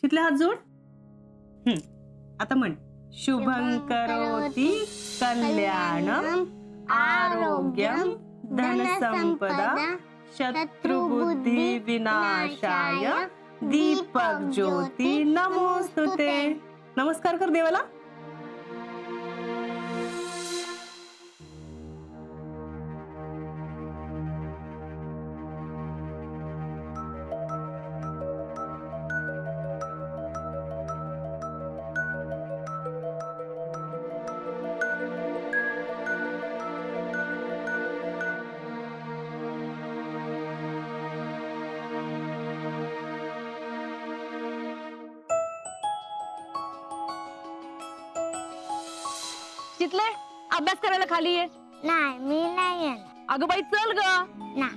शितले हात जोड. आता म्हण. शुभं करोति कल्याणं आरोग्यं धनसंपदा शत्रुबुद्धि विनाशाय दीपक ज्योती नमोस्तुते. नमस्कार कर देवाला. शितले अभ्यास करायला खाली ये. नाही मी नाही येणार. अगं बाई चल ग. ना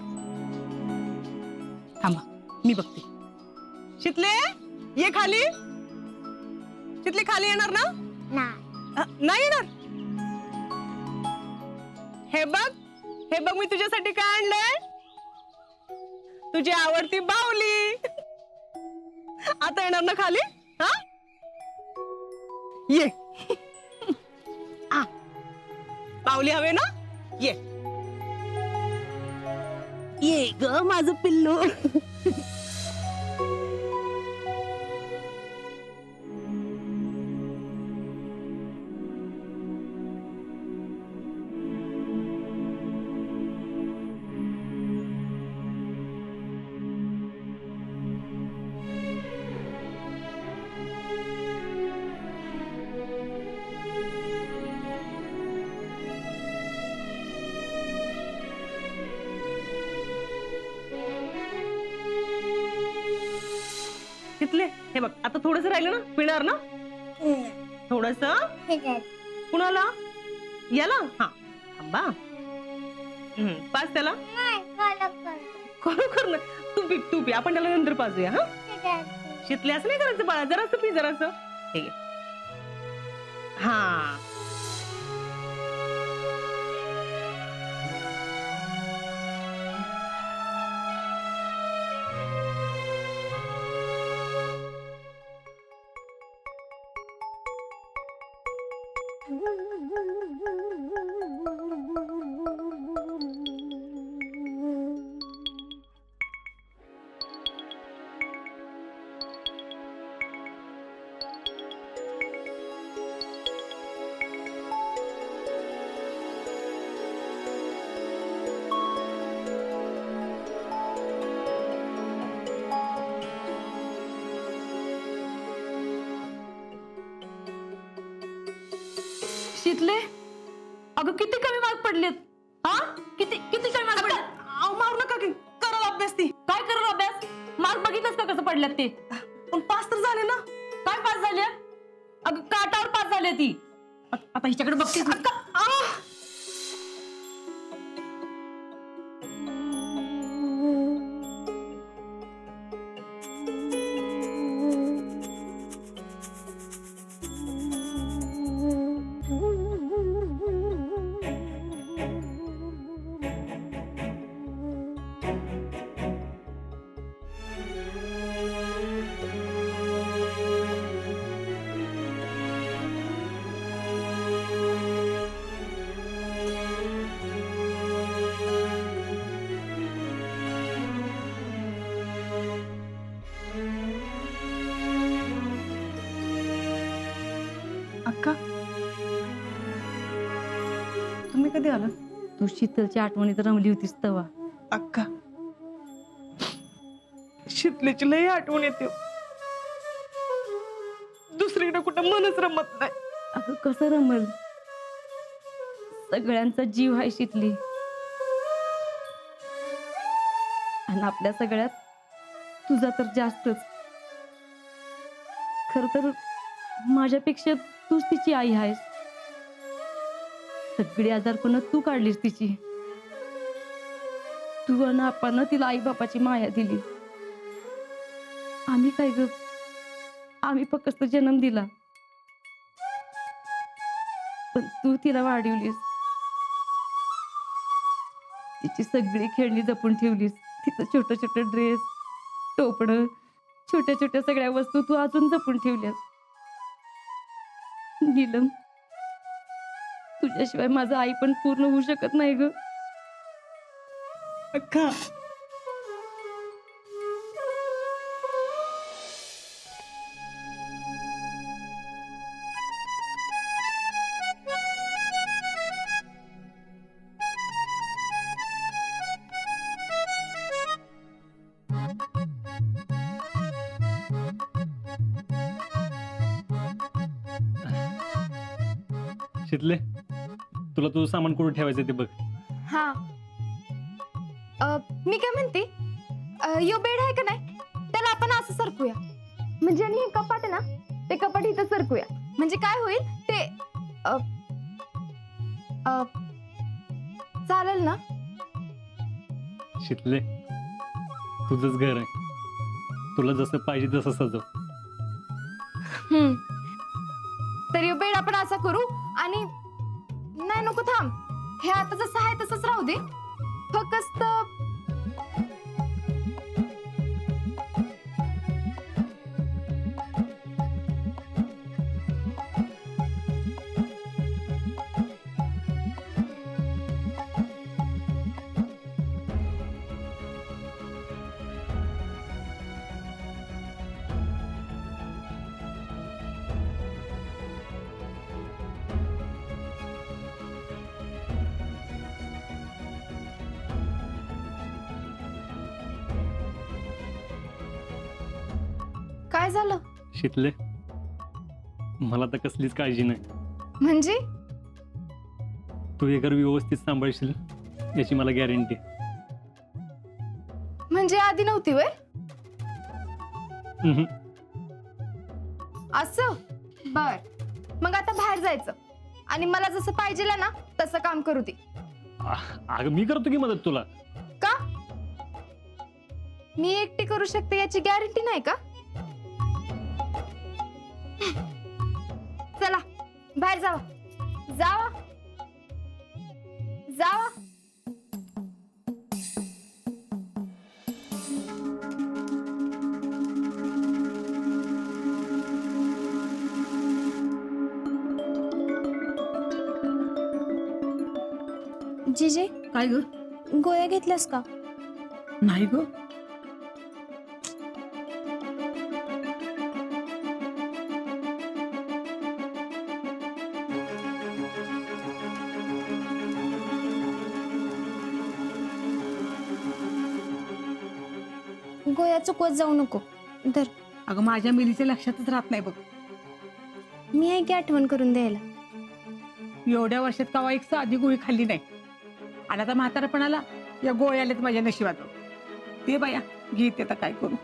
थांबा मी बघते. शितले ये खाली. शितले खाली येणार ना? नाही येणार. हे बघ मी तुझ्यासाठी काय आणलंय. तुझी आवडती बाहुली. आता येणार ना खाली? हा ये. बाहुली हवे ना? ये ये ग माझं पिल्लू. तिथले हे बघ आता थोडस राहिलं ना. पिणार ना थोडस. कुणाला? याला. हा थांबा. पाच त्याला. खरोखर ना. तू पी आपण त्याला नंतर पाजूया. हा शितले असं नाही करायचं बाळा. जरासं पी जरासं. ठीक आहे. हा शितले अगं किती कमी मार्क पडलेत. हा किती किती कमी मार्क पडले. मारू नका की. करा अभ्यास. ती काय करल अभ्यास. मार्क बघितलंस का कसं पडल्यात ते. पण पास तर झाले ना. काय पास झाल्या. अगं काटावर पास झाली ती. आता हिच्याकडे बघते. अक्का तुम्ही कधी आला? तू शीतलच्या आठवणीत रमली होतीस तेव्हा. अक्का शितलेची लई आठवण येते. दुसरीकडे कुठं मनच रमत नाही. अगं कसं रमल. सगळ्यांचा जीव आहे शीतली. आणि आपल्या सगळ्यात तुझा तर जास्तच. खर तर माझ्यापेक्षा तूच तिची आई आहेस. सगळी आजारपण तू काढलीस तिची. तू आणि आपण तिला आई बापाची माया दिली. आम्ही काय ग. आम्ही फक्त जन्म दिला. पण तू तिला वाढवलीस. तिची सगळी खेळणी जपून ठेवलीस. तिचं छोटं छोटं ड्रेस, टोपणं, छोट्या छोट्या सगळ्या वस्तू तू अजून जपून ठेवल्यास. नीलम, तुझ्याशिवाय माझं आई पण पूर्ण होऊ शकत नाही ग. अक्का, शितले, तुला तुझं सामान कुठे ठेवायचं ते बघ. हा. मी काय म्हणते, यो बेड आहे का नाही, त्याला आपण असं सरकूया. म्हणजे आणि हे कपाट आहे ना, ते कपाट इथं सरकूया. म्हणजे काय होईल ते चालेल ना? शितले, तुझंच घर आहे, तुला जसं पाहिजे तसं सजव. तर यो बेड आपण असा करू. आणि नाही, नको, थांब, हे आता जसं आहे तसंच राहू दे. फक्त काय झालं? शितले, मला तर कसलीच काळजी नाही. म्हणजे तू हे घर व्यवस्थित सांभाळशील याची मला गॅरंटी. म्हणजे आधी नव्हती वय असं? बर, मग आता बाहेर जायचं आणि मला जसं पाहिजे ना तसं काम करू दे. अगं मी करतो की मदत तुला. का? मी एकटी करू शकते याची गॅरंटी नाही का? चला बाहेर जावा, जावा, जावा. जिजे, काय ग? गोळ्या घेतल्यास का? नाही ग. गोळ्या चुकवत जाऊ नको. धर, अगं माझ्या मिलीच्या लक्षातच राहत नाही बघ. मी आहे की आठवण करून द्यायला. एवढ्या वर्षात कवा एक साधी गोळी खाल्ली नाही, आणि आता म्हातारपणाला या गोळ्या आल्यात माझ्या नशिबात. ते बाया घेते, आता काय करू.